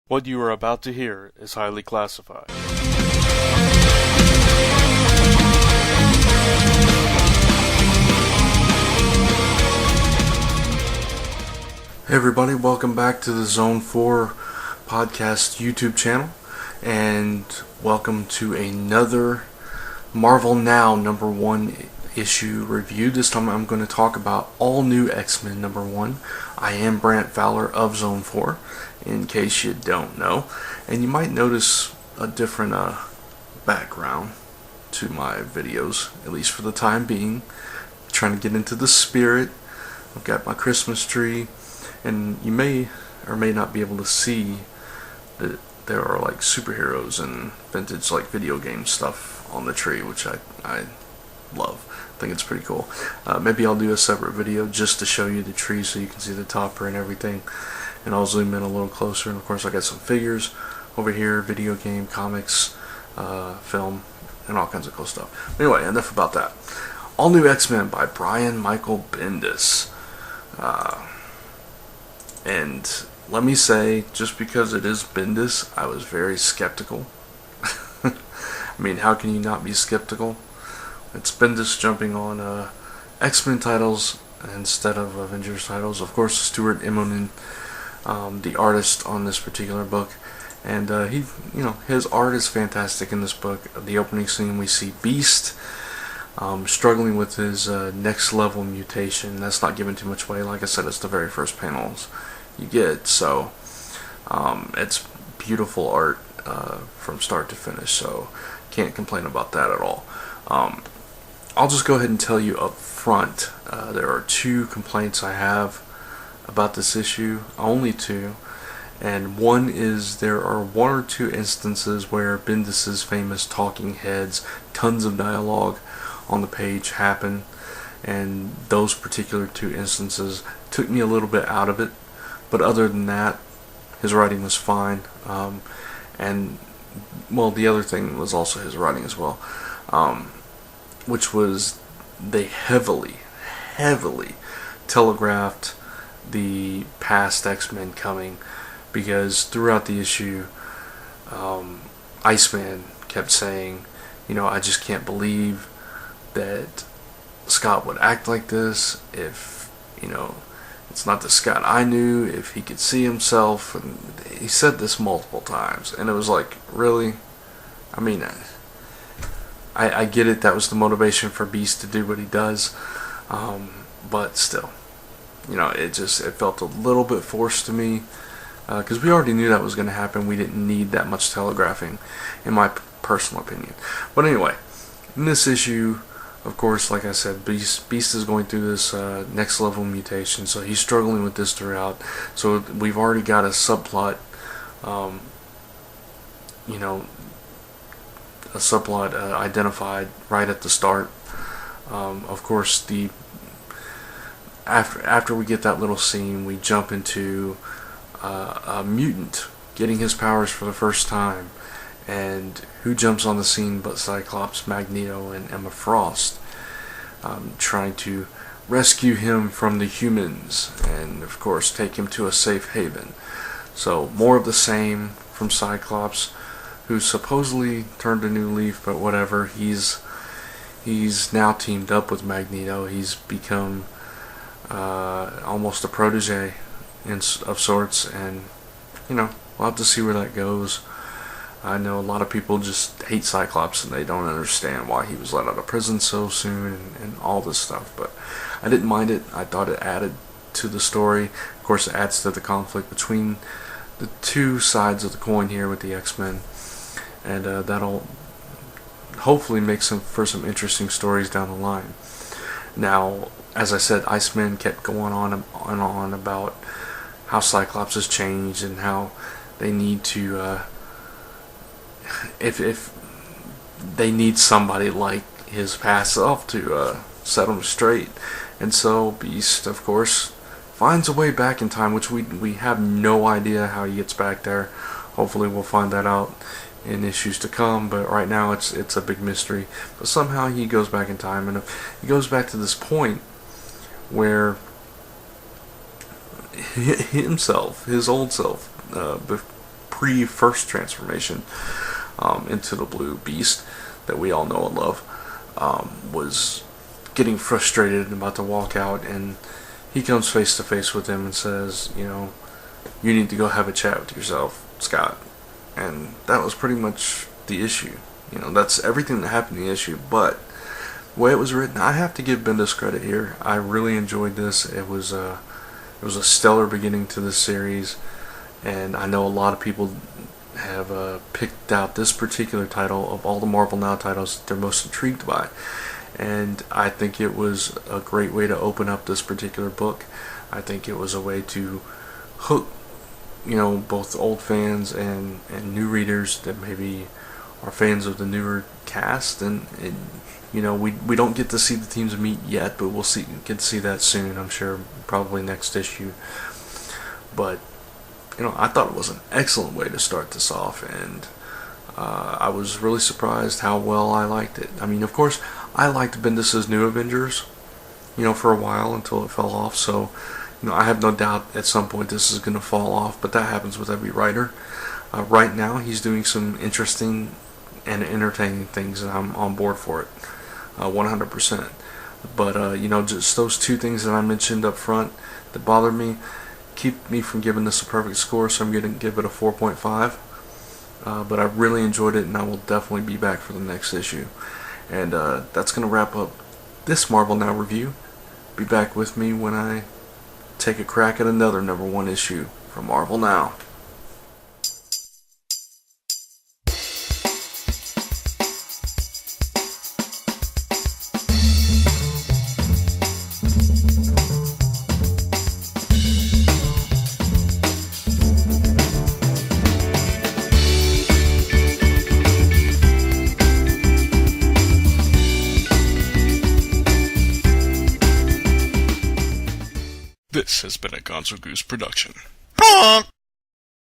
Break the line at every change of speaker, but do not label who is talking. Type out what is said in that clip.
What you are about to hear is highly classified. Hey everybody, welcome back to the Zone 4 podcast YouTube channel, and welcome to another Marvel Now #1 issue review. This time I'm going to talk about all new X-Men #1. I am Brant Fowler of Zone 4, in case you don't know, and you might notice a different background to my videos, at least for the time being. I'm trying to get into the spirit. I've got my Christmas tree, and you may or may not be able to see that there are like superheroes and vintage like video game stuff on the tree, which I love. I think it's pretty cool. Maybe I'll do a separate video just to show you the tree so you can see the topper and everything, and I'll zoom in a little closer. And of course I got some figures over here, video game, comics, film, and all kinds of cool stuff. Anyway, enough about that. All New X-Men by Brian Michael Bendis. And let me say, just because it is Bendis, I was very skeptical. I mean, how can you not be skeptical? It's Bendis jumping on X-Men titles instead of Avengers titles. Of course, Stuart Immonen, the artist on this particular book, and his art is fantastic in this book. The opening scene, we see Beast struggling with his next level mutation. That's not giving too much away. Like I said, it's the very first panels you get, so it's beautiful art from start to finish, so can't complain about that at all. I'll just go ahead and tell you up front, there are two complaints I have about this issue, only two, and one is there are one or two instances where Bendis' famous talking heads, tons of dialogue on the page happen, and those particular two instances took me a little bit out of it, but other than that, his writing was fine, and well, the other thing was also his writing as well, which was they heavily telegraphed the past X-Men coming, because throughout the issue, Iceman kept saying, I just can't believe that Scott would act like this if, it's not the Scott I knew, if he could see himself, and he said this multiple times, and it was like, really? I mean, I get it, that was the motivation for Beast to do what he does, but still, it felt a little bit forced to me, because we already knew that was going to happen. We didn't need that much telegraphing, in my personal opinion. But anyway, in this issue, of course, like I said, Beast is going through this next level mutation, so he's struggling with this throughout. So we've already got a subplot, identified right at the start. Of course, after we get that little scene, we jump into a mutant getting his powers for the first time, and who jumps on the scene but Cyclops, Magneto, and Emma Frost, trying to rescue him from the humans and of course take him to a safe haven. So more of the same from Cyclops, who supposedly turned a new leaf, but whatever. He's now teamed up with Magneto. He's become almost a protege of sorts, and we'll have to see where that goes. I know a lot of people just hate Cyclops and they don't understand why he was let out of prison so soon and all this stuff, but I didn't mind it. I thought it added to the story. Of course, it adds to the conflict between the two sides of the coin here with the X-Men, and that'll hopefully make for some interesting stories down the line. Now, as I said, Iceman kept going on and on about how Cyclops has changed and how they need to if they need somebody like his past self to set him straight. And so Beast, of course, finds a way back in time, which we have no idea how he gets back there. Hopefully we'll find that out in issues to come, but right now it's a big mystery. But somehow he goes back in time, and he goes back to this point where himself, his old self, pre-first transformation into the Blue Beast that we all know and love, was getting frustrated and about to walk out, and he comes face to face with him and says, you need to go have a chat with yourself, Scott. And that was pretty much the issue. That's everything that happened in the issue. But the way it was written, I have to give Bendis credit here. I really enjoyed this. It was a stellar beginning to this series, and I know a lot of people have picked out this particular title of all the Marvel Now titles they're most intrigued by. And I think it was a great way to open up this particular book. I think it was a way to hook, both old fans and new readers that maybe are fans of the newer cast. And we don't get to see the teams meet yet, but get to see that soon, I'm sure, probably next issue. But I thought it was an excellent way to start this off, and I was really surprised how well I liked it. I mean, of course, I liked Bendis' New Avengers, for a while until it fell off. So, I have no doubt at some point this is going to fall off, but that happens with every writer. Right now, he's doing some interesting and entertaining things, and I'm on board for it, 100%. But, just those two things that I mentioned up front that bothered me keep me from giving this a perfect score, so I'm going to give it a 4.5. But I really enjoyed it, and I will definitely be back for the next issue. And that's going to wrap up this Marvel Now review. Be back with me when I take a crack at another #1 issue from Marvel Now.
This has been a Gonzo Goose production.